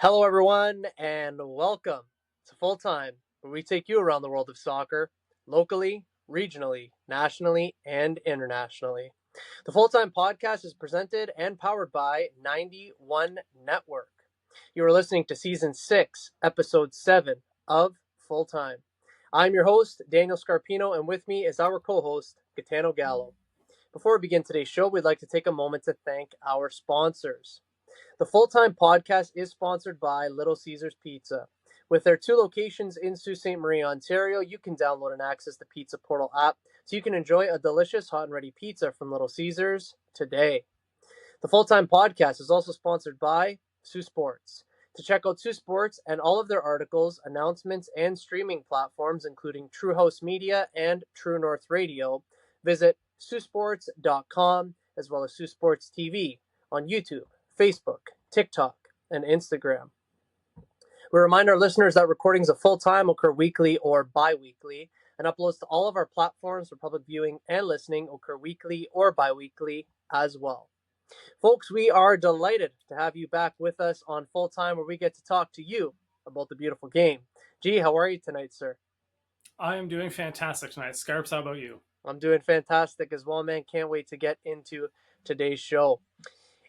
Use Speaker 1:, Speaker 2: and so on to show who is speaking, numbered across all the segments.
Speaker 1: Hello, everyone, and welcome to Full Time, where we take you around the world of soccer, locally, regionally, nationally, and internationally. The Full Time podcast is presented and powered by 91 Network. You are listening to Season 6, Episode 7 of Full Time. I'm your host, Daniel Scarpino, and with me is our co host, Gitano Gallo. Before we begin today's show, we'd like to take a moment to thank our sponsors. The Full Time Podcast is sponsored by Little Caesars Pizza. With their 2 locations in Sault Ste. Marie, Ontario, you can download and access the Pizza Portal app so you can enjoy a delicious hot and ready pizza from Little Caesars today. The Full Time Podcast is also sponsored by Sioux Sports. To check out Sioux Sports and all of their articles, announcements, and streaming platforms, including True House Media and True North Radio, visit siouxsports.com as well as Sioux Sports TV on YouTube, Facebook, TikTok, and Instagram. We remind our listeners that recordings of Full Time occur weekly or bi-weekly, and uploads to all of our platforms for public viewing and listening occur weekly or bi-weekly as well. Folks, we are delighted to have you back with us on Full Time, where we get to talk to you about the beautiful game. Gee, how are you tonight, sir?
Speaker 2: I am doing fantastic tonight. Scarps, how about you?
Speaker 1: I'm doing fantastic as well, man. Can't wait to get into today's show.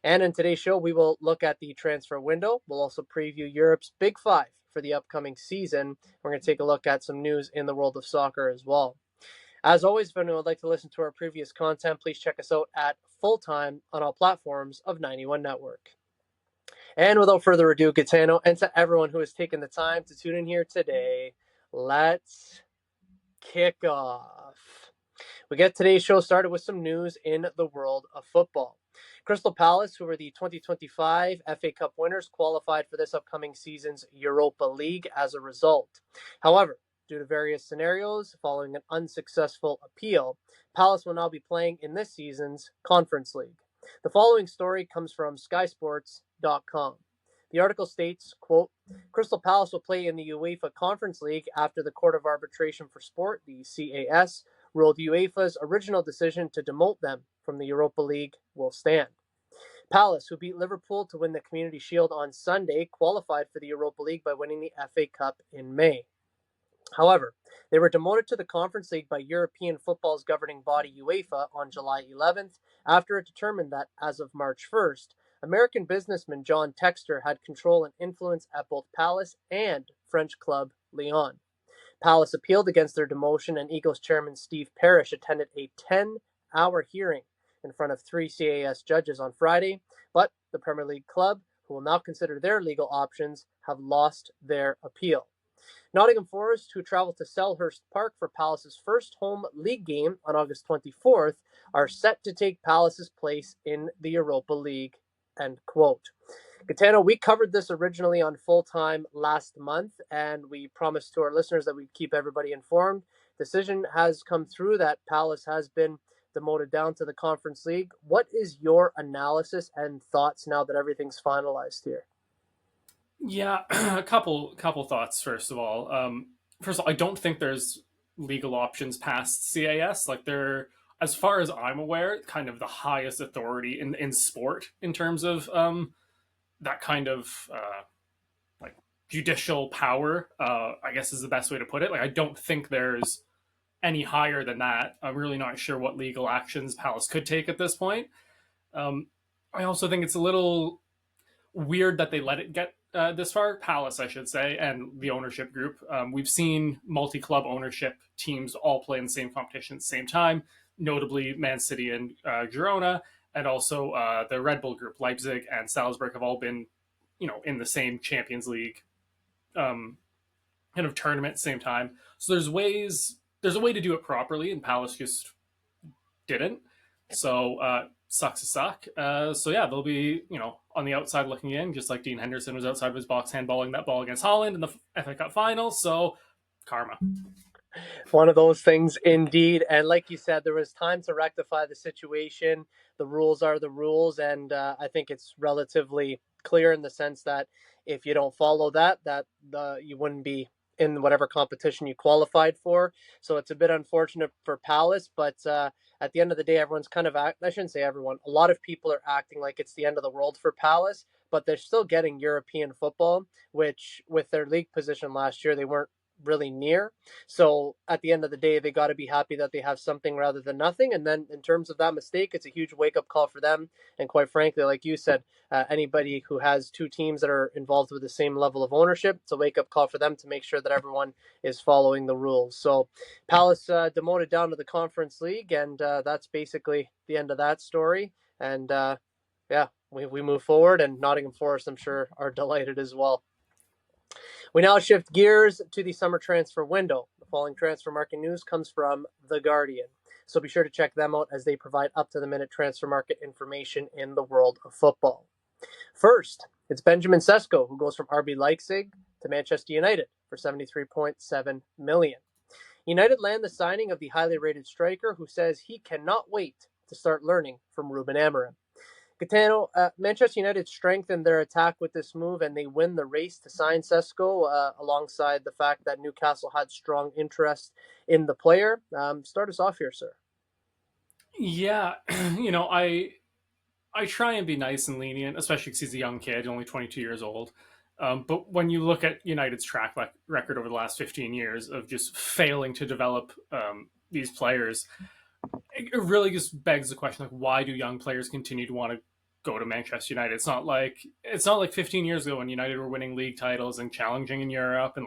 Speaker 1: And in today's show, we will look at the transfer window. We'll also preview Europe's Big Five for the upcoming season. We're going to take a look at some news in the world of soccer as well. As always, if anyone would like to listen to our previous content, please check us out at Full Time on all platforms of 91 Network. And without further ado, Gitano, and to everyone who has taken the time to tune in here today, let's kick off. We get today's show started with some news in the world of football. Crystal Palace, who were the 2025 FA Cup winners, qualified for this upcoming season's Europa League as a result. However, due to various scenarios following an unsuccessful appeal, Palace will now be playing in this season's Conference League. The following story comes from skysports.com. The article states, quote, Crystal Palace will play in the UEFA Conference League after the Court of Arbitration for Sport, the CAS, ruled UEFA's original decision to demote them from the Europa League will stand. Palace, who beat Liverpool to win the Community Shield on Sunday, qualified for the Europa League by winning the FA Cup in May. However, they were demoted to the Conference League by European football's governing body UEFA on July 11th after it determined that, as of March 1st, American businessman John Textor had control and influence at both Palace and French club Lyon. Palace appealed against their demotion, and Eagles chairman Steve Parrish attended a 10-hour hearing in front of 3 CAS judges on Friday, but the Premier League club, who will now consider their legal options, have lost their appeal. Nottingham Forest, who traveled to Selhurst Park for Palace's first home league game on August 24th, are set to take Palace's place in the Europa League, end quote. Gitano, we covered this originally on Full Time last month, and we promised to our listeners that we'd keep everybody informed. Decision has come through that Palace has been demoted down to the Conference League. What is your analysis and thoughts now that everything's finalized here?
Speaker 2: Yeah, a couple thoughts. First of all, I don't think there's legal options past CAS. Like they're, as far as I'm aware, kind of the highest authority in sport in terms of that kind of like judicial power. I guess is the best way to put it. Like I don't think there's any higher than that. I'm really not sure what legal actions Palace could take at this point. I also think it's a little weird that they let it get this far. Palace, I should say, and the ownership group. We've seen multi-club ownership teams all play in the same competition at the same time, notably Man City and Girona, and also the Red Bull group, Leipzig and Salzburg, have all been, in the same Champions League kind of tournament at the same time. So there's a way to do it properly, and Palace just didn't. So sucks to suck. So yeah, they'll be, on the outside looking in, just like Dean Henderson was outside of his box handballing that ball against Holland in the FA Cup final. So karma.
Speaker 1: One of those things indeed. And like you said, there was time to rectify the situation. The rules are the rules. And I think it's relatively clear in the sense that if you don't follow that you wouldn't be in whatever competition you qualified for. So it's a bit unfortunate for Palace, but at the end of the day, everyone's kind of I shouldn't say everyone, a lot of people are acting like it's the end of the world for Palace, but they're still getting European football, which with their league position last year, they weren't really near. So at the end of the day, they got to be happy that they have something rather than nothing. And then in terms of that mistake, it's a huge wake up call for them. And quite frankly, like you said, anybody who has two teams that are involved with the same level of ownership, it's a wake up call for them to make sure that everyone is following the rules. So Palace demoted down to the Conference League, and that's basically the end of that story. And yeah, we move forward, and Nottingham Forest, I'm sure, are delighted as well. We now shift gears to the summer transfer window. The following transfer market news comes from The Guardian. So be sure to check them out as they provide up-to-the-minute transfer market information in the world of football. First, it's Benjamin Sesko, who goes from RB Leipzig to Manchester United for $73.7 million. United land the signing of the highly rated striker, who says he cannot wait to start learning from Ruben Amorim. Gitano, Manchester United strengthened their attack with this move, and they win the race to sign Sesko, alongside the fact that Newcastle had strong interest in the player. Start us off here, sir.
Speaker 2: Yeah, you know, I try and be nice and lenient, especially because he's a young kid, only 22 years old. But when you look at United's track record over the last 15 years of just failing to develop these players, it really just begs the question: like, why do young players continue to want to go to Manchester United? It's not like 15 years ago when United were winning league titles and challenging in Europe, and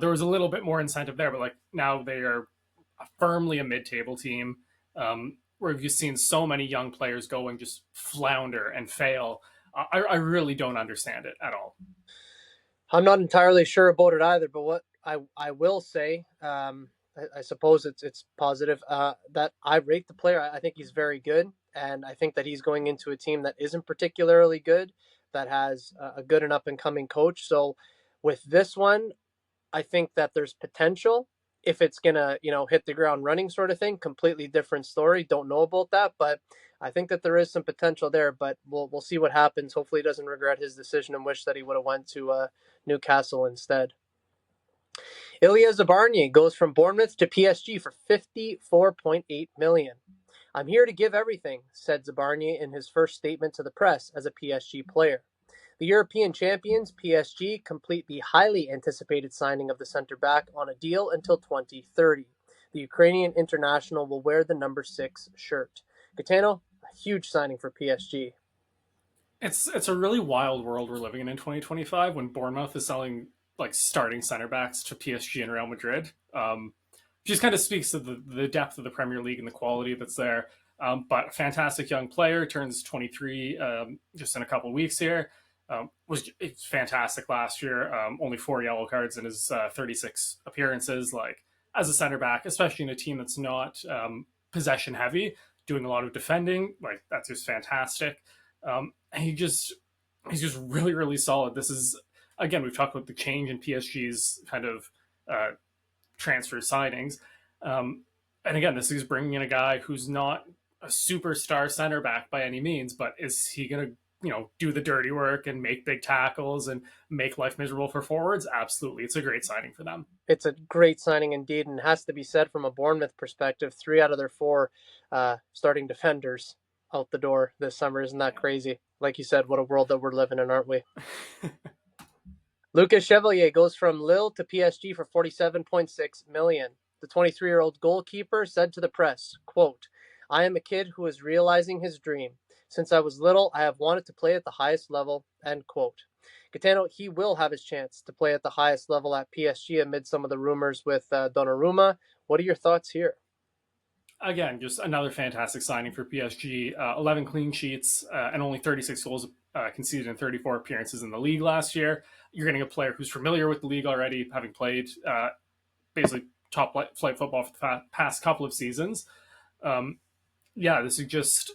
Speaker 2: there was a little bit more incentive there. But like now they are firmly a mid-table team. Where you've seen so many young players go and just flounder and fail. I really don't understand it at all.
Speaker 1: I'm not entirely sure about it either, but what I will say, I suppose it's positive, that I rate the player. I think he's very good, and I think that he's going into a team that isn't particularly good, that has a good and up and coming coach. So with this one, I think that there's potential. If it's gonna, hit the ground running sort of thing, completely different story. Don't know about that, but I think that there is some potential there. But we'll see what happens. Hopefully, he doesn't regret his decision and wish that he would have went to Newcastle instead. Ilya Zabarny goes from Bournemouth to PSG for $54.8 million. I'm here to give everything, said Zabarny in his first statement to the press as a PSG player. The European champions, PSG, complete the highly anticipated signing of the centre-back on a deal until 2030. The Ukrainian international will wear the number 6 shirt. Gitano, a huge signing for PSG.
Speaker 2: It's a really wild world we're living in 2025 when Bournemouth is selling like starting center backs to PSG and Real Madrid. Just kind of speaks to the depth of the Premier League and the quality that's there. But fantastic young player, turns 23 just in a couple of weeks here. Was fantastic last year. Only 4 yellow cards in his 36 appearances. Like as a center back, especially in a team that's not possession heavy, doing a lot of defending, like that's just fantastic. He's just really really solid. This is again we've talked about the change in PSG's kind of transfer signings, and again this is bringing in a guy who's not a superstar center back by any means, but is he going to do the dirty work and make big tackles and make life miserable for forwards? Absolutely. It's a great signing for them.
Speaker 1: It's a great signing indeed, and has to be said from a Bournemouth perspective, 3 out of their 4 starting defenders out the door this summer. Isn't that crazy? Like you said, what a world that we're living in, aren't we? Lucas Chevalier goes from Lille to PSG for $47.6 million. The 23-year-old goalkeeper said to the press, quote, I am a kid who is realizing his dream. Since I was little, I have wanted to play at the highest level, end quote. Gitano, he will have his chance to play at the highest level at PSG amid some of the rumors with Donnarumma. What are your thoughts here?
Speaker 2: Again, just another fantastic signing for PSG. 11 clean sheets and only 36 goals conceded in 34 appearances in the league last year. You're getting a player who's familiar with the league already, having played basically top flight football for the past couple of seasons. This is just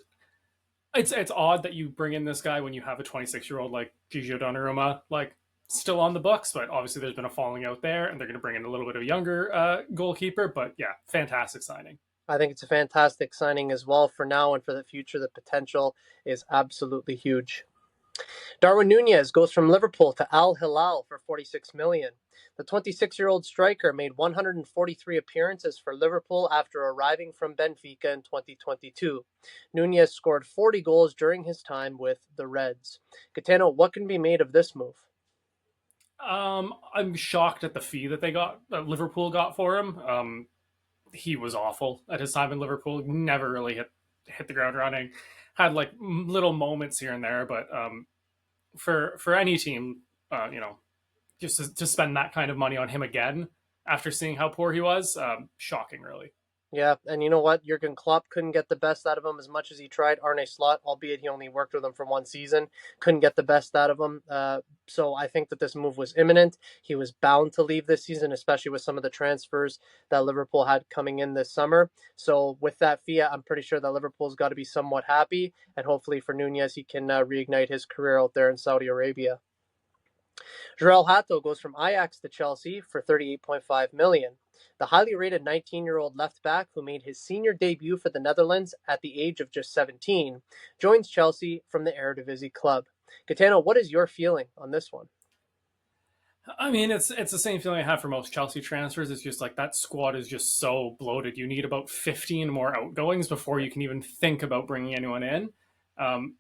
Speaker 2: it's odd that you bring in this guy when you have a 26-year-old like Gigio Donnarumma like still on the books, but obviously there's been a falling out there, and they're going to bring in a little bit of a younger goalkeeper. But yeah, fantastic signing.
Speaker 1: I think it's a fantastic signing as well for now and for the future. The potential is absolutely huge. Darwin Nunez goes from Liverpool to Al Hilal for 46 million. The 26-year-old striker made 143 appearances for Liverpool after arriving from Benfica in 2022. Nunez scored 40 goals during his time with the Reds. Gitano, what can be made of this move?
Speaker 2: I'm shocked at the fee that Liverpool got for him. He was awful at his time in Liverpool. Never really hit the ground running. Had like little moments here and there, but for any team, just to spend that kind of money on him again after seeing how poor he was, shocking, really.
Speaker 1: Yeah, and you know what? Jurgen Klopp couldn't get the best out of him as much as he tried. Arne Slot, albeit he only worked with him for one season, couldn't get the best out of him. So I think that this move was imminent. He was bound to leave this season, especially with some of the transfers that Liverpool had coming in this summer. So with that fee, I'm pretty sure that Liverpool's got to be somewhat happy, and hopefully for Nunez, he can reignite his career out there in Saudi Arabia. Jarell Hato goes from Ajax to Chelsea for 38.5 million. The highly rated 19-year-old left back who made his senior debut for the Netherlands at the age of just 17 joins Chelsea from the Eredivisie club. Gitano, what is your feeling on this one?
Speaker 2: I mean, it's the same feeling I have for most Chelsea transfers. It's just like that squad is just so bloated. You need about 15 more outgoings before you can even think about bringing anyone in. Um,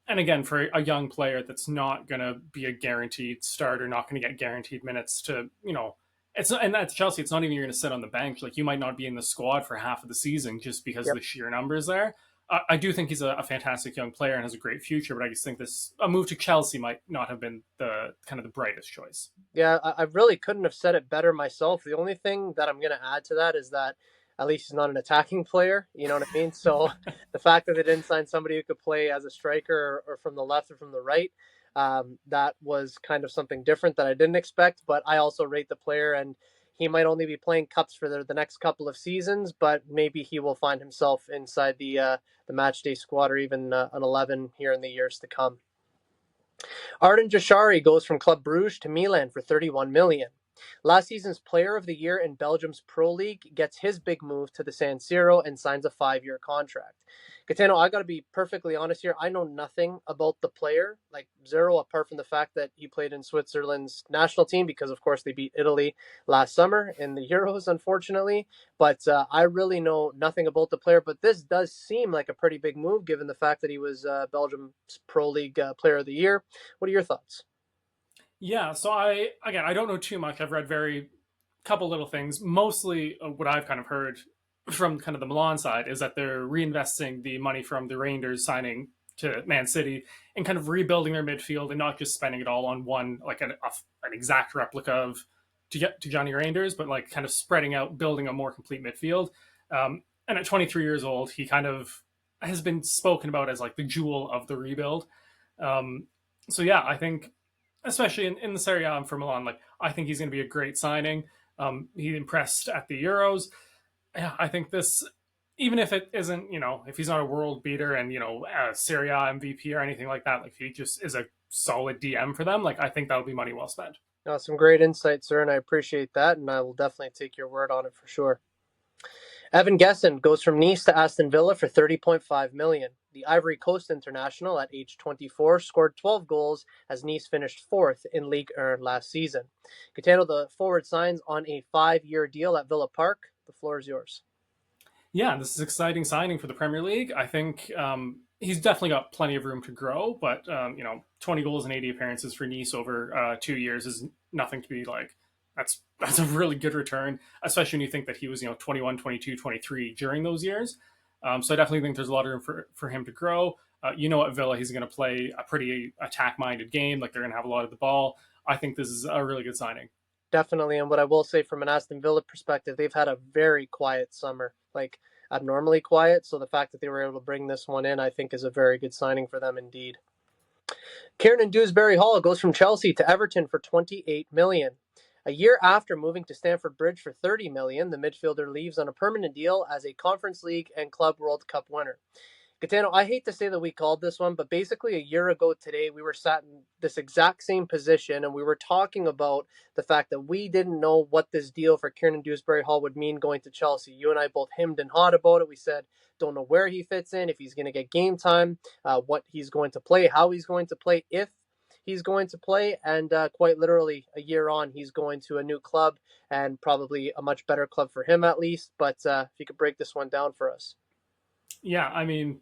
Speaker 2: and again, for a young player that's not going to be a guaranteed starter, not going to get guaranteed minutes to, it's not, and that's Chelsea. It's not even you're going to sit on the bench. Like you might not be in the squad for half of the season just because of
Speaker 1: Yep.
Speaker 2: the sheer numbers there. I do think he's a fantastic young player and has a great future, but I just think a move to Chelsea might not have been the kind of the brightest choice.
Speaker 1: Yeah, I really couldn't have said it better myself. The only thing that I'm going to add to that is that at least he's not an attacking player. You know what I mean? So the fact that they didn't sign somebody who could play as a striker or from the left or from the right, that was kind of something different that I didn't expect. But I also rate the player, and he might only be playing cups for the next couple of seasons, but maybe he will find himself inside the match day squad or even an 11 here in the years to come. Arden Jashari goes from Club Bruges to Milan for 31 million. Last season's Player of the Year in Belgium's Pro League gets his big move to the San Siro and signs a 5-year contract. Catano, I got to be perfectly honest here. I know nothing about the player, like zero, apart from the fact that he played in Switzerland's national team because, of course, they beat Italy last summer in the Euros, unfortunately. But I really know nothing about the player. But this does seem like a pretty big move given the fact that he was Belgium's Pro League Player of the Year. What are your thoughts?
Speaker 2: Yeah, so I don't know too much. I've read very couple little things. Mostly what I've kind of heard from kind of the Milan side is that they're reinvesting the money from the Rangers signing to Man City and kind of rebuilding their midfield and not just spending it all on one like an exact replica of to Johnny Rangers, but like kind of spreading out, building a more complete midfield. And at 23 years old, he kind of has been spoken about as like the jewel of the rebuild. Um, so yeah, I think especially in the Serie A for Milan, like I think he's going to be a great signing. He impressed at the Euros. Yeah, I think this, even if it isn't, if he's not a world beater and a Serie A MVP or anything like that, like if he just is a solid DM for them, like I think that'll be money well spent.
Speaker 1: Some great insight, sir, and I appreciate that, and I will definitely take your word on it for sure. Evan Gesson goes from Nice to Aston Villa for 30.5 million. The Ivory Coast international at age 24 scored 12 goals as Nice finished fourth in League 1 last season. Gitano, the forward signs on a 5-year deal at Villa Park. The floor is yours.
Speaker 2: Yeah, this is exciting signing for the Premier League. I think he's definitely got plenty of room to grow, but 20 goals and 80 appearances for Nice over 2 years is nothing to be like. That's a really good return, especially when you think that he was 21, 22, 23 during those years. So I definitely think there's a lot of room for him to grow. At Villa, he's going to play a pretty attack-minded game. Like they're going to have a lot of the ball. I think this is a really good signing.
Speaker 1: Definitely, and what I will say from an Aston Villa perspective, they've had a very quiet summer, like abnormally quiet. So the fact that they were able to bring this one in, I think, is a very good signing for them indeed. Kieran Dewsbury Hall goes from Chelsea to Everton for 28 million. A year after moving to Stamford Bridge for 30 million, the midfielder leaves on a permanent deal as a Conference League and Club World Cup winner. Gitano, I hate to say that we called this one, but basically a year ago today, we were sat in this exact same position and we were talking about the fact that we didn't know what this deal for Kieran Dewsbury Hall would mean going to Chelsea. You and I both hemmed and hawed about it. We said, don't know where he fits in, if he's going to get game time, what he's going to play, how he's going to play, if he's going to play. And quite literally, a year on, he's going to a new club and probably a much better club for him at least. But if you could break this one down for us.
Speaker 2: Yeah, I mean,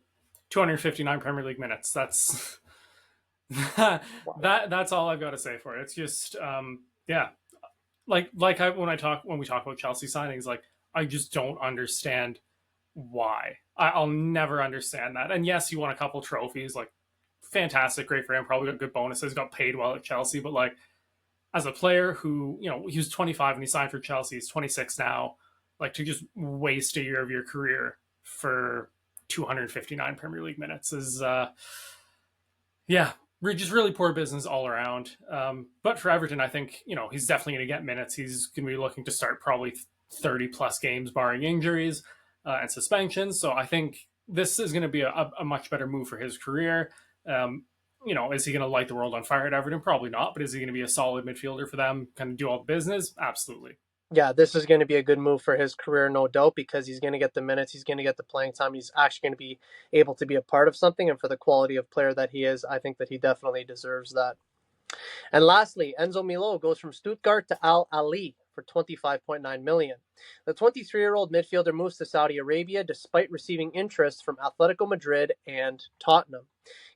Speaker 2: 259 Premier League minutes. That's
Speaker 1: Wow.
Speaker 2: that's all I've got to say for it. It's just yeah, when we talk about Chelsea signings, like I just don't understand why. I'll never understand that. And yes, he won a couple trophies, like fantastic, great for him. Probably got good bonuses, got paid well at Chelsea, but like as a player who, he was 25 and he signed for Chelsea, he's 26 now, like to just waste a year of your career for 259 Premier League minutes is yeah, just really poor business all around. But for Everton, I think he's definitely going to get minutes. He's going to be looking to start probably 30 plus games, barring injuries and suspensions. So I think this is going to be a much better move for his career. Is he going to light the world on fire at Everton? Probably not. But is he going to be a solid midfielder for them? Kind of do all the business? Absolutely.
Speaker 1: Yeah, this is going to be a good move for his career, no doubt, because he's going to get the minutes, he's going to get the playing time, he's actually going to be able to be a part of something. And for the quality of player that he is, I think that he definitely deserves that. And lastly, Enzo Milo goes from Stuttgart to Al Ali for 25.9 million. The 23-year-old midfielder moves to Saudi Arabia despite receiving interest from Atletico Madrid and Tottenham.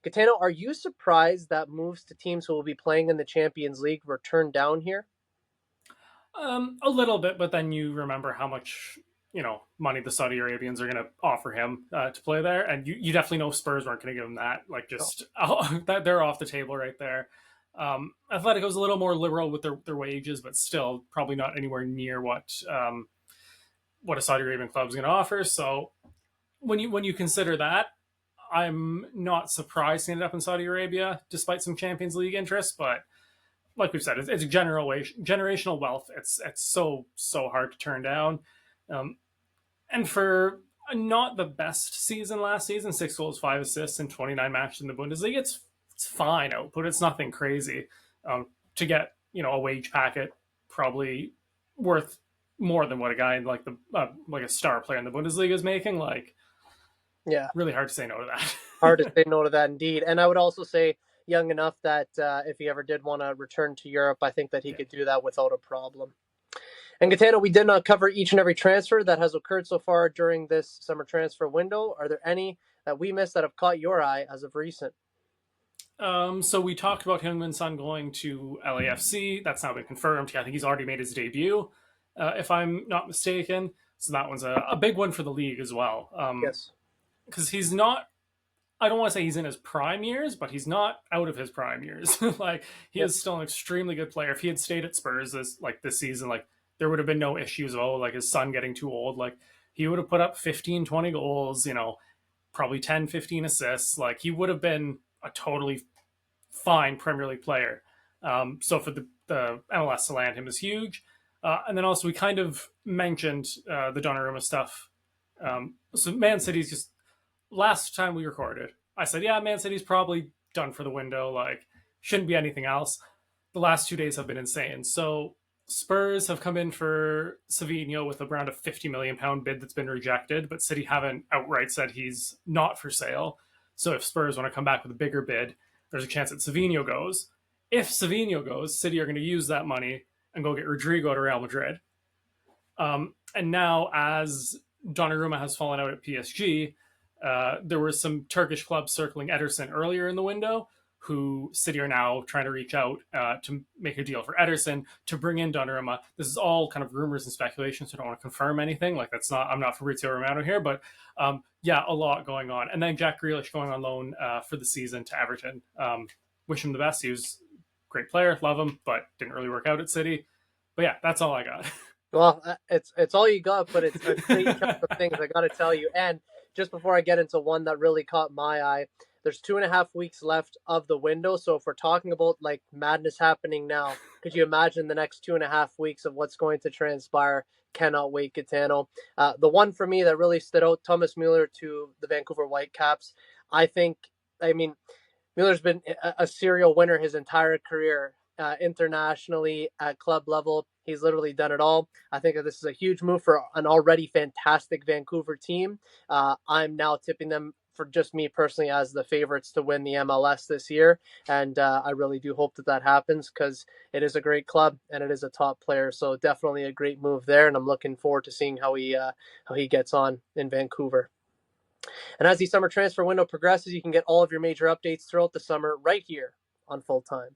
Speaker 1: Gitano, are you surprised that moves to teams who will be playing in the Champions League were turned down here?
Speaker 2: A little bit, but then you remember how much money the Saudi Arabians are going to offer him to play there, and you definitely know Spurs weren't going to give him that. Like just that they're off the table right there. Atletico's a little more liberal with their wages, but still probably not anywhere near what a Saudi Arabian club is going to offer. So when you consider that, I'm not surprised he ended up in Saudi Arabia despite some Champions League interest, but like we've said, it's a generational wealth. It's so hard to turn down, um, and for not the best season last season, 6 goals, 5 assists, and 29 matches in the Bundesliga. It's fine output. It's nothing crazy. To get a wage packet probably worth more than what a guy like a star player in the Bundesliga is making. Like,
Speaker 1: Yeah,
Speaker 2: really hard to say no to that.
Speaker 1: hard to say no to that indeed. And I would also say young enough that if he ever did want to return to Europe, I think that he
Speaker 2: Yeah.
Speaker 1: could do that without a problem. And Gitano, we did not cover each and every transfer that has occurred so far during this summer transfer window. Are there any that we missed that have caught your eye as of recent?
Speaker 2: So we talked about Heung-min Son going to LAFC. That's now been confirmed. I think he's already made his debut, if I'm not mistaken. So that one's a big one for the league as well.
Speaker 1: Yes.
Speaker 2: Because he's not, I don't want to say he's in his prime years, but he's not out of his prime years. Like he
Speaker 1: Yep.
Speaker 2: is still an extremely good player. If he had stayed at Spurs this season, like there would have been no issues. Oh, like his son getting too old. Like he would have put up 15, 20 goals. Probably 10, 15 assists. Like he would have been a totally fine Premier League player. So for the MLS to land him is huge. And then also we kind of mentioned the Donnarumma stuff. So Man City's just last time we recorded, I said, yeah, Man City's probably done for the window. Like shouldn't be anything else. The last 2 days have been insane. So Spurs have come in for Savinho with around a £50 million bid that's been rejected, but City haven't outright said he's not for sale. So if Spurs want to come back with a bigger bid, there's a chance that Savinho goes. If Savinho goes, City are going to use that money and go get Rodrigo to Real Madrid. And now, as Donnarumma has fallen out at PSG, there were some Turkish clubs circling Ederson earlier in the window, who City are now trying to reach out to make a deal for Ederson to bring in Donnarumma. This is all kind of rumors and speculation, so I don't want to confirm anything. Like I'm not Fabrizio Romano here, but yeah, a lot going on. And then Jack Grealish going on loan for the season to Everton. Wish him the best. He was a great player, love him, but didn't really work out at City. But yeah, that's all I got.
Speaker 1: Well, it's all you got, but it's a great chunk of things I got to tell you. And just before I get into one that really caught my eye, There's 2.5 weeks left of the window. So if we're talking about like madness happening now, could you imagine the next 2.5 weeks of what's going to transpire? Cannot wait, Gitano. The one for me that really stood out, Thomas Mueller to the Vancouver Whitecaps. I think, I mean, Mueller's been a serial winner his entire career, internationally, at club level. He's literally done it all. I think that this is a huge move for an already fantastic Vancouver team. I'm now tipping them, for just me personally, as the favorites to win the MLS this year. And I really do hope that that happens, because it is a great club and it is a top player. So definitely a great move there. And I'm looking forward to seeing how he gets on in Vancouver. And as the summer transfer window progresses, you can get all of your major updates throughout the summer right here on Full Time.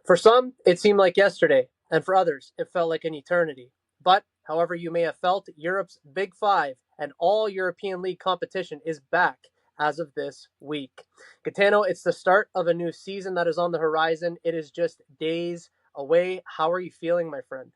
Speaker 1: For some, it seemed like yesterday, and for others, it felt like an eternity. But however you may have felt, Europe's Big Five and all European League competition is back as of this week. Gitano, it's the start of a new season that is on the horizon. It is just days away. How are you feeling, my friend?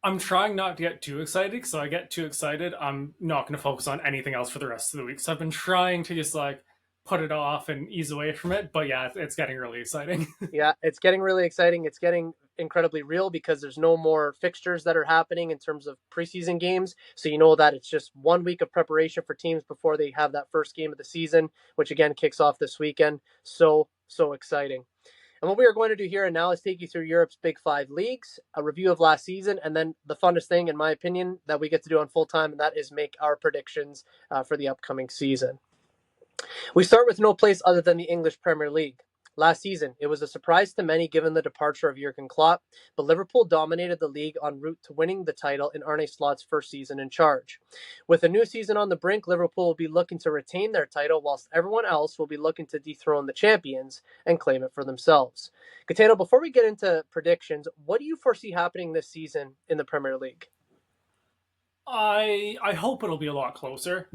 Speaker 2: I'm trying not to get too excited because if I get too excited, I'm not going to focus on anything else for the rest of the week. So I've been trying to just like put it off and ease away from it. But yeah, it's getting really exciting.
Speaker 1: Yeah, it's getting really exciting. It's getting incredibly real because there's no more fixtures that are happening in terms of preseason games. So you know that it's just 1 week of preparation for teams before they have that first game of the season, which again kicks off this weekend. So exciting. And what we are going to do here and now is take you through Europe's Big Five leagues, a review of last season, and then the funnest thing, in my opinion, that we get to do on Full Time, and that is make our predictions for the upcoming season. We start with no place other than the English Premier League. Last season, it was a surprise to many given the departure of Jurgen Klopp, but Liverpool dominated the league en route to winning the title in Arne Slot's first season in charge. With a new season on the brink, Liverpool will be looking to retain their title, whilst everyone else will be looking to dethrone the champions and claim it for themselves. Gitano, before we get into predictions, what do you foresee happening this season in the Premier League?
Speaker 2: I hope it'll be a lot closer.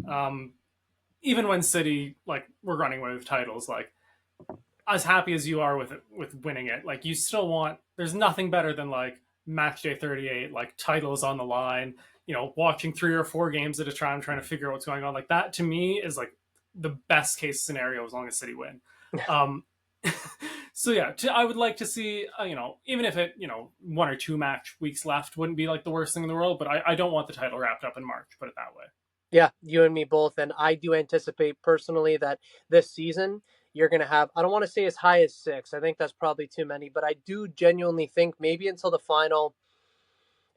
Speaker 2: Even when City like we're running away with titles, like as happy as you are with winning it, like you still want. There's nothing better than like match day 38, like titles on the line. You know, watching 3 or 4 games at a time, trying to figure out what's going on. Like that to me is like the best case scenario as long as City win. Um, so yeah, I would like to see, even if it, 1 or 2 match weeks left wouldn't be like the worst thing in the world, but I don't want the title wrapped up in March, put it that way.
Speaker 1: Yeah, you and me both. And I do anticipate personally that this season you're going to have, I don't want to say as high as six. I think that's probably too many, but I do genuinely think maybe until the final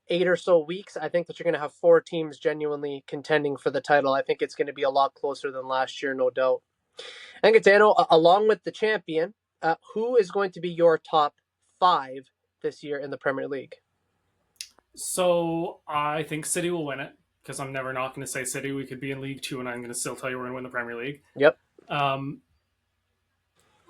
Speaker 1: 8 or so weeks, I think that you're going to have four teams genuinely contending for the title. I think it's going to be a lot closer than last year, no doubt. And Gitano, along with the champion, who is going to be your top five this year in the Premier League?
Speaker 2: So I think City will win it because I'm never not going to say City. We could be in League Two, and I'm going to still tell you we're going to win the Premier League.
Speaker 1: Yep.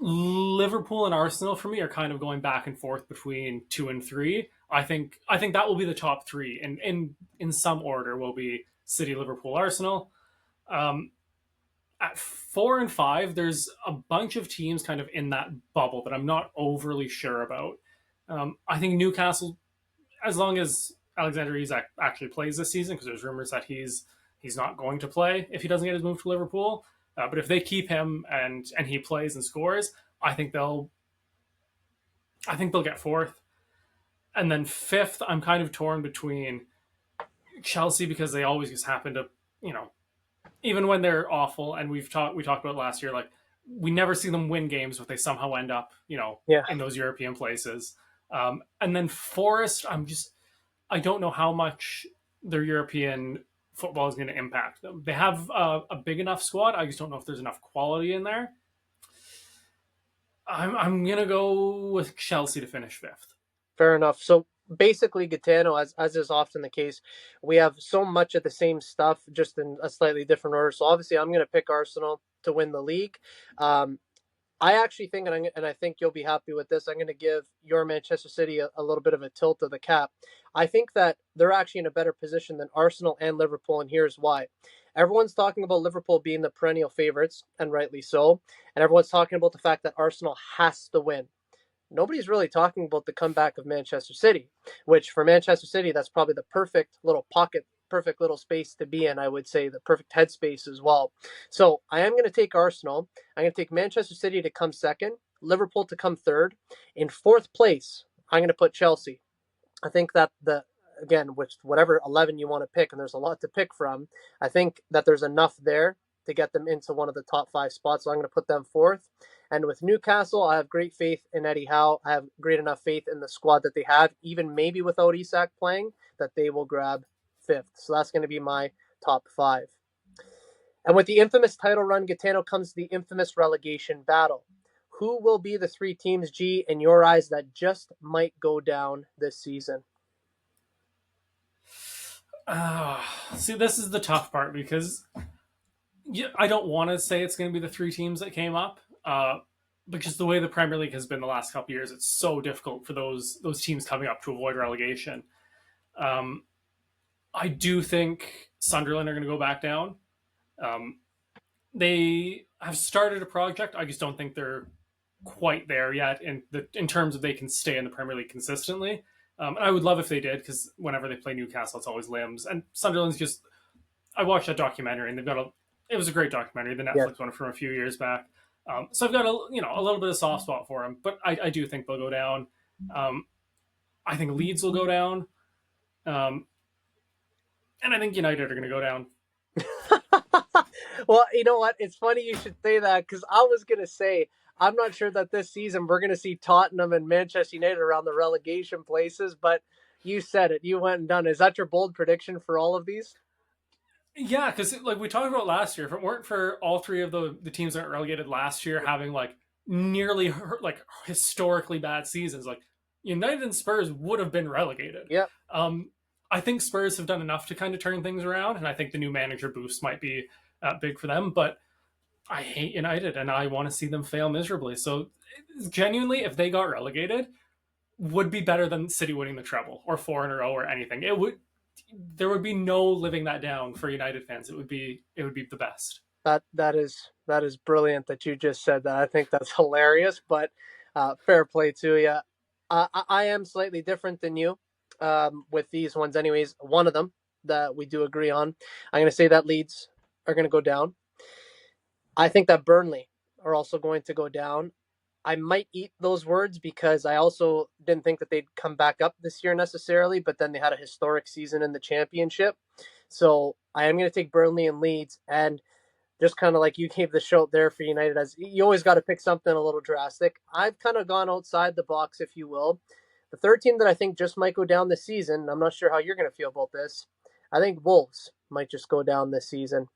Speaker 2: Liverpool and Arsenal for me are kind of going back and forth between 2 and 3. I think that will be the top three, and in some order will be City, Liverpool, Arsenal. At 4 and 5, there's a bunch of teams kind of in that bubble that I'm not overly sure about. I think Newcastle, as long as Alexander Isak actually plays this season, because there's rumors that he's not going to play if he doesn't get his move to Liverpool. But if they keep him and he plays and scores, I think they'll get fourth. And then fifth, I'm kind of torn between Chelsea because they always just happen to, even when they're awful, and we talked about last year, like we never see them win games, but they somehow end up,
Speaker 1: Yeah.
Speaker 2: in those European places. And then Forest, I don't know how much their European football is going to impact them. They have a big enough squad. I just don't know if there's enough quality in there. I'm going to go with Chelsea to finish fifth.
Speaker 1: Fair enough. So basically, Gitano, as is often the case, we have so much of the same stuff, just in a slightly different order. So obviously, I'm going to pick Arsenal to win the league. I actually think, and I think you'll be happy with this, I'm going to give your Manchester City a little bit of a tilt of the cap. I think that they're actually in a better position than Arsenal and Liverpool, and here's why. Everyone's talking about Liverpool being the perennial favorites, and rightly so. And everyone's talking about the fact that Arsenal has to win. Nobody's really talking about the comeback of Manchester City, which for Manchester City, that's probably the perfect little pocket perfect little space to be in, I would say, the perfect headspace as well. So I am going to take Arsenal. I'm going to take Manchester City to come second, Liverpool to come third. In fourth place, I'm going to put Chelsea. I think that again, with whatever 11 you want to pick, and there's a lot to pick from, I think that there's enough there to get them into one of the top 5 spots. So I'm going to put them fourth. And with Newcastle, I have great faith in Eddie Howe. I have great enough faith in the squad that they have, even maybe without Isak playing, that they will grab fifth. So that's going to be my top 5. And with the infamous title run, Gitano, comes the infamous relegation battle. Who will be the 3 teams, G, in your eyes, that just might go down this season?
Speaker 2: See, this is the tough part because I don't want to say it's going to be the 3 teams that came up. Because the way the Premier League has been the last couple of years, it's so difficult for those teams coming up to avoid relegation. I do think Sunderland are going to go back down. They have started a project. I just don't think they're quite there yet in terms of they can stay in the Premier League consistently. And I would love if they did, because whenever they play Newcastle, it's always limbs. And Sunderland's just. I watched that documentary, and it was a great documentary, the
Speaker 1: Yeah.
Speaker 2: Netflix one from a few years back. So I've got a little bit of soft spot for them, but I do think they'll go down. I think Leeds will go down, and I think United are going to go down.
Speaker 1: Well, you know what? It's funny you should say that, because I was going to say, I'm not sure that this season we're going to see Tottenham and Manchester United around the relegation places, but you said it. You went and done it. Is that your bold prediction for all of these?
Speaker 2: Yeah, because like we talked about last year, if it weren't for all 3 of the teams that were relegated last year having like nearly like historically bad seasons, like United and Spurs would have been relegated.
Speaker 1: Yeah.
Speaker 2: I think Spurs have done enough to kind of turn things around, and I think the new manager boost might be big for them. But I hate United, and I want to see them fail miserably. So genuinely, if they got relegated, would be better than City winning the treble or 4 in a row or anything. It would. There would be no living that down for United fans. It would be the best.
Speaker 1: That is brilliant that you just said that. I think that's hilarious, but fair play to you. I am slightly different than you with these ones, anyways. One of them that we do agree on. I'm going to say that Leeds are going to go down. I think that Burnley are also going to go down. I might eat those words because I also didn't think that they'd come back up this year necessarily, but then they had a historic season in the championship. So I am going to take Burnley and Leeds, and just kind of like you gave the shout there for United, as you always got to pick something a little drastic. I've kind of gone outside the box, if you will. The third team that I think just might go down this season, I'm not sure how you're going to feel about this. I think Wolves might just go down this season.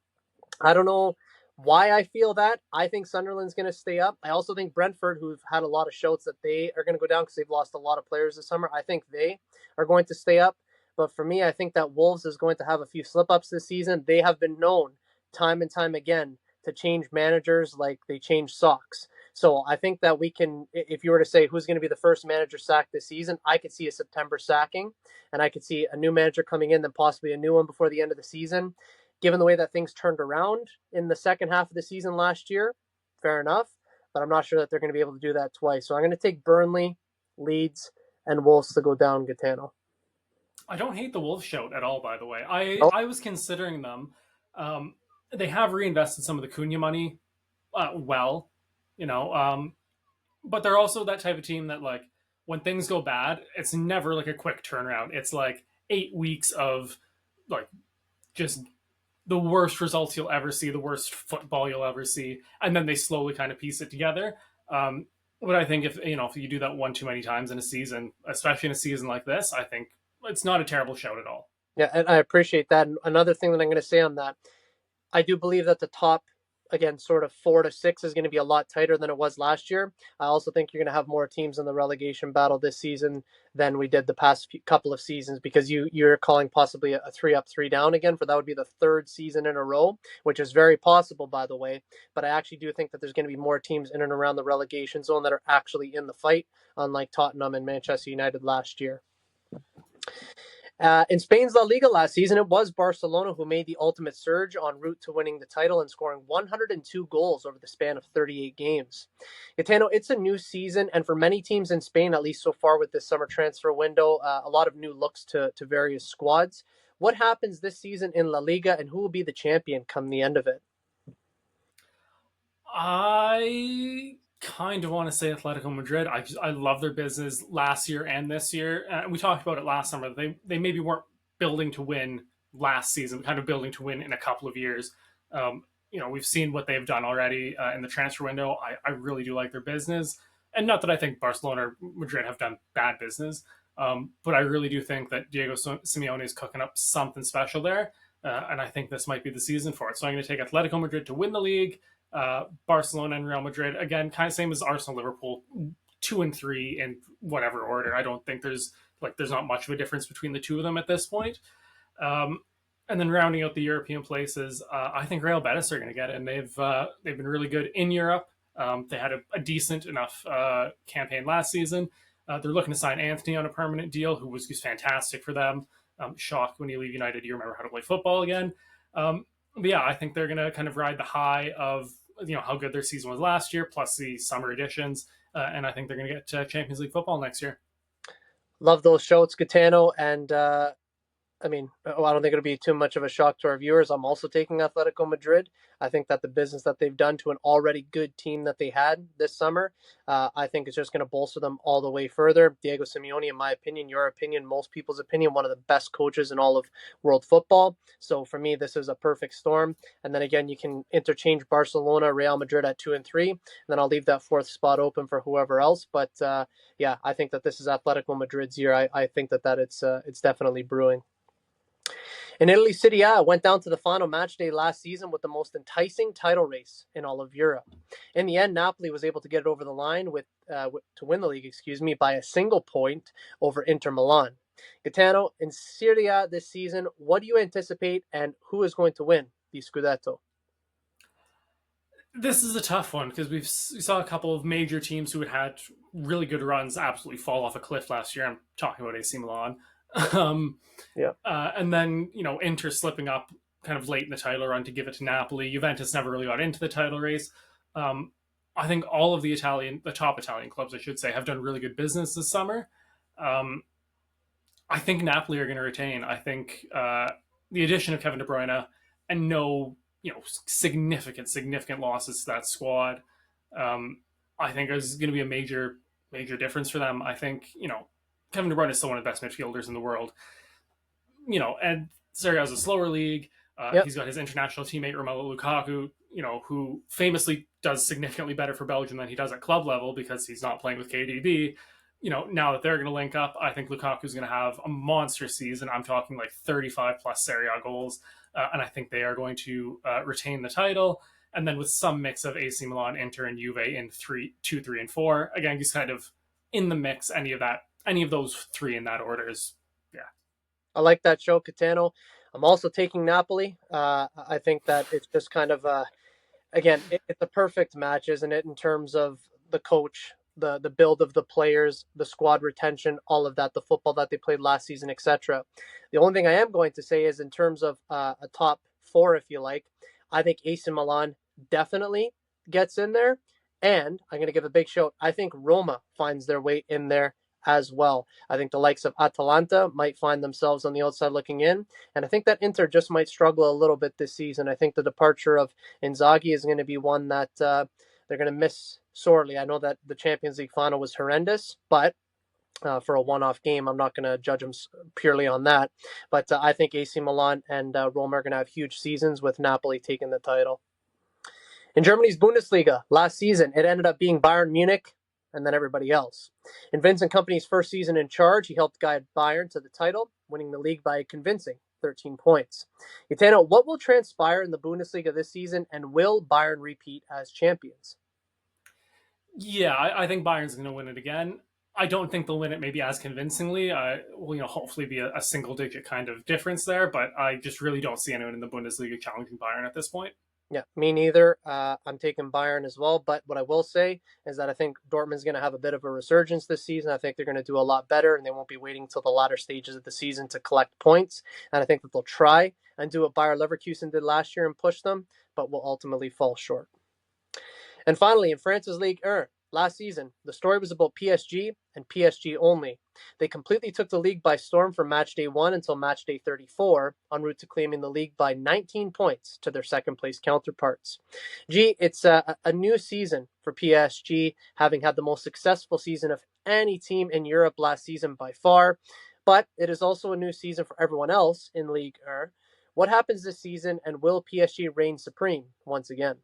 Speaker 1: I don't know why I feel that. I think Sunderland's going to stay up. I also think Brentford, who've had a lot of shouts that they are going to go down because they've lost a lot of players this summer, I think they are going to stay up. But for me, I think that Wolves is going to have a few slip-ups this season. They have been known time and time again to change managers like they change socks. So I think that we can, if you were to say who's going to be the first manager sacked this season, I could see a September sacking, and I could see a new manager coming in, then possibly a new one before the end of the season. Given the way that things turned around in the second half of the season last year, fair enough, but I'm not sure that they're going to be able to do that twice. So I'm going to take Burnley, Leeds, and Wolves to go down, Gitano.
Speaker 2: I don't hate the Wolves shout at all, by the way.
Speaker 1: Oh,
Speaker 2: I was considering them. They have reinvested some of the Cunha money well, you know, but they're also that type of team that, like, when things go bad, it's never like a quick turnaround. It's like 8 weeks of like just the worst results you'll ever see, the worst football you'll ever see, and then they slowly kind of piece it together. But I think if you do that one too many times in a season, especially in a season like this, I think it's not a terrible shout at all.
Speaker 1: yeah, and I appreciate that. And another thing that I'm going to say on that, I do believe that the top, again, sort of 4 to 6 is going to be a lot tighter than it was last year. I also think you're going to have more teams in the relegation battle this season than we did the past couple of seasons, because you're calling possibly a 3 up, 3 down again, for that would be the third season in a row, which is very possible, by the way. But I actually do think that there's going to be more teams in and around the relegation zone that are actually in the fight, unlike Tottenham and Manchester United last year. In Spain's La Liga last season, it was Barcelona who made the ultimate surge en route to winning the title and scoring 102 goals over the span of 38 games. Gitano, it's a new season, and for many teams in Spain, at least so far with this summer transfer window, a lot of new looks to various squads. What happens this season in La Liga, and who will be the champion come the end of it?
Speaker 2: I kind of want to say Atletico Madrid. I love their business last year and this year. We talked about it last summer. They maybe weren't building to win last season, kind of building to win in a couple of years. We've seen what they've done already in the transfer window. I really do like their business, and not that I think Barcelona or Madrid have done bad business, but I really do think that Diego Simeone is cooking up something special there, and I think this might be the season for it. So I'm going to take Atletico Madrid to win the league. Barcelona and Real Madrid, again, kind of same as Arsenal, Liverpool, 2 and 3 in whatever order. I don't think there's not much of a difference between the two of them at this point. Um, and then rounding out the European places, I think Real Betis are going to get it, and they've been really good in Europe. They had a decent enough campaign last season. They're looking to sign Anthony on a permanent deal, who was fantastic for them. Shocked when you leave United, you remember how to play football again. But yeah, I think they're going to kind of ride the high of how good their season was last year, plus the summer editions, and I think they're going to get Champions League football next year.
Speaker 1: Love those shows, Gitano, and I don't think it'll be too much of a shock to our viewers. I'm also taking Atletico Madrid. I think that the business that they've done to an already good team that they had this summer, I think is just going to bolster them all the way further. Diego Simeone, in my opinion, your opinion, most people's opinion, one of the best coaches in all of world football. So for me, this is a perfect storm. And then again, you can interchange Barcelona, Real Madrid at 2 and 3. And then I'll leave that fourth spot open for whoever else. But yeah, I think that this is Atletico Madrid's year. I think that it's definitely brewing. In Italy, Serie A went down to the final match day last season with the most enticing title race in all of Europe. In the end, Napoli was able to get it over the line to win the league, by a single point over Inter Milan. Gitano, in Serie A this season, what do you anticipate, and who is going to win the Scudetto?
Speaker 2: This is a tough one because we saw a couple of major teams who had really good runs absolutely fall off a cliff last year. I'm talking about AC Milan.
Speaker 1: Yeah.
Speaker 2: And then, Inter slipping up kind of late in the title run to give it to Napoli. Juventus never really got into the title race. I think all of the top Italian clubs, I should say, have done really good business this summer. I think Napoli are going to retain. I think the addition of Kevin De Bruyne and no, significant losses to that squad, I think is going to be a major difference for them. I think, Kevin De Bruyne is still one of the best midfielders in the world. And Serie A is a slower league.
Speaker 1: Yep.
Speaker 2: He's got his international teammate Romelu Lukaku, who famously does significantly better for Belgium than he does at club level because he's not playing with KDB. Now that they're going to link up, I think Lukaku's going to have a monster season. I'm talking like 35 plus Serie A goals, and I think they are going to retain the title. And then with some mix of AC Milan, Inter, and Juve in 2, 3, and 4. Again, he's kind of in the mix. Any of those three in that order is, yeah.
Speaker 1: I like that show, Gitano. I'm also taking Napoli. I think that it's just kind of, again, it's a perfect match, isn't it, in terms of the coach, the build of the players, the squad retention, all of that, the football that they played last season, etc. The only thing I am going to say is in terms of a top 4, if you like, I think AC Milan definitely gets in there. And I'm going to give a big shout. I think Roma finds their way in there as well. I think the likes of Atalanta might find themselves on the outside looking in. And I think that Inter just might struggle a little bit this season. I think the departure of Inzaghi is going to be one that they're going to miss sorely. I know that the Champions League final was horrendous, but for a one-off game, I'm not going to judge them purely on that. But I think AC Milan and Roma are going to have huge seasons with Napoli taking the title. In Germany's Bundesliga last season, it ended up being Bayern Munich and then everybody else. In Vincent Kompany's first season in charge, he helped guide Bayern to the title, winning the league by a convincing 13 points. Gitano, what will transpire in the Bundesliga this season, and will Bayern repeat as champions?
Speaker 2: Yeah, I think Bayern's going to win it again. I don't think they'll win it maybe as convincingly. Will hopefully be a single-digit kind of difference there, but I just really don't see anyone in the Bundesliga challenging Bayern at this point.
Speaker 1: Yeah, me neither. I'm taking Bayern as well. But what I will say is that I think Dortmund's going to have a bit of a resurgence this season. I think they're going to do a lot better, and they won't be waiting till the latter stages of the season to collect points. And I think that they'll try and do what Bayer Leverkusen did last year and push them, but will ultimately fall short. And finally, in France's Ligue 1, Last season, the story was about PSG and PSG only. They completely took the league by storm from match day 1 until match day 34, en route to claiming the league by 19 points to their second place counterparts. It's a new season for PSG, having had the most successful season of any team in Europe last season by far, but it is also a new season for everyone else in Ligue 1. What happens this season, and will PSG reign supreme once again?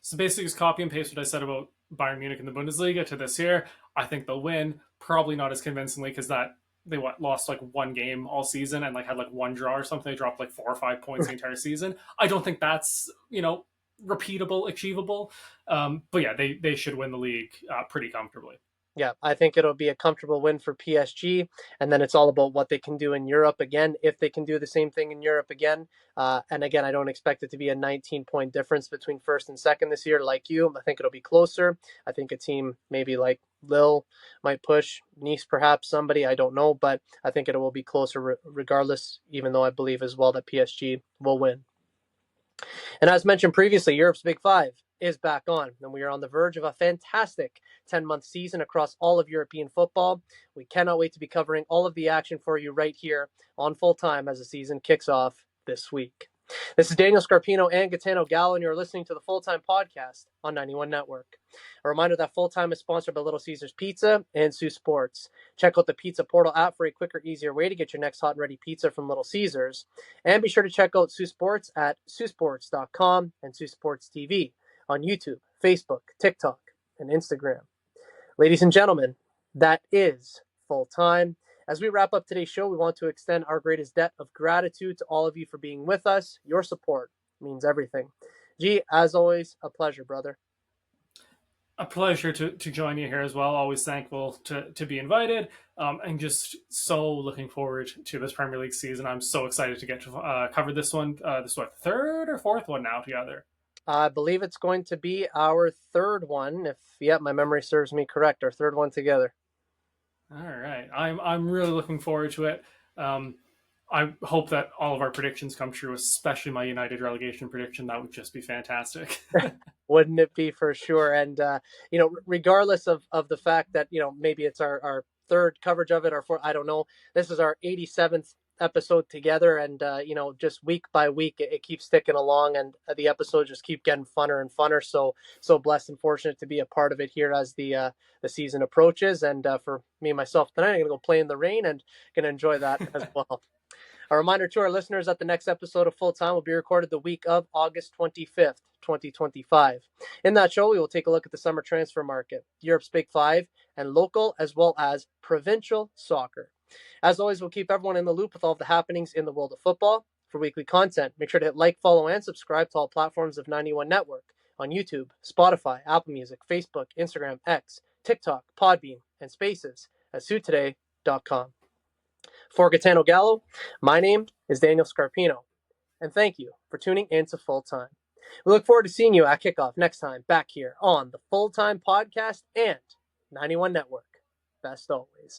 Speaker 2: So basically, just copy and paste what I said about Bayern Munich in the Bundesliga to this year. I think they'll win, probably not as convincingly because they lost like one game all season and like had like one draw or something. They dropped like 4 or 5 points the entire season. I don't think that's repeatable, achievable. But yeah, they should win the league pretty comfortably.
Speaker 1: Yeah, I think it'll be a comfortable win for PSG, and then it's all about what they can do in Europe again, if they can do the same thing in Europe again. And again, I don't expect it to be a 19-point difference between first and second this year like you. I think it'll be closer. I think a team maybe like Lille might push, Nice perhaps, somebody, I don't know, but I think it will be closer regardless, even though I believe as well that PSG will win. And as mentioned previously, Europe's Big Five is back on, and we are on the verge of a fantastic 10-month season across all of European football. We cannot wait to be covering all of the action for you right here on Full Time as the season kicks off this week. This is Daniel Scarpino and Gitano Gallo, and you're listening to the Full Time Podcast on 91 Network. A reminder that Full Time is sponsored by Little Caesars Pizza and Sioux Sports. Check out the Pizza Portal app for a quicker, easier way to get your next hot and ready pizza from Little Caesars. And be sure to check out Sioux Sports at siouxsports.com and Sioux Sports TV on YouTube, Facebook, TikTok, and Instagram. Ladies and gentlemen, that is Full Time. As we wrap up today's show, we want to extend our greatest debt of gratitude to all of you for being with us. Your support means everything. As always, a pleasure, brother.
Speaker 2: A pleasure to join you here as well. Always thankful to be invited, and just so looking forward to this Premier League season. I'm so excited to get to cover this one. This is what, third or fourth one now together?
Speaker 1: I believe it's going to be our third one, if my memory serves me correct. Our third one together.
Speaker 2: All right, I'm really looking forward to it. I hope that all of our predictions come true, especially my United relegation prediction. That would just be fantastic.
Speaker 1: Wouldn't it be, for sure? And regardless of the fact that maybe it's our third coverage of it, or fourth, I don't know. This is our 87th episode together, and just week by week it keeps sticking along, and the episodes just keep getting funner and funner. So blessed and fortunate to be a part of it here as the season approaches. And for me myself tonight, I'm gonna go play in the rain and gonna enjoy that as well. A reminder to our listeners that the next episode of Full Time will be recorded the week of August 25th, 2025. In that show, we will take a look at the summer transfer market, Europe's Big Five, and local as well as provincial soccer. As always, we'll keep everyone in the loop with all of the happenings in the world of football. For weekly content, make sure to hit like, follow, and subscribe to all platforms of 91 Network on YouTube, Spotify, Apple Music, Facebook, Instagram, X, TikTok, Podbean, and Spaces at suitoday.com. For Gitano Gallo, my name is Daniel Scarpino, and thank you for tuning in to Full Time. We look forward to seeing you at kickoff next time back here on the Full Time Podcast and 91 Network. Best always.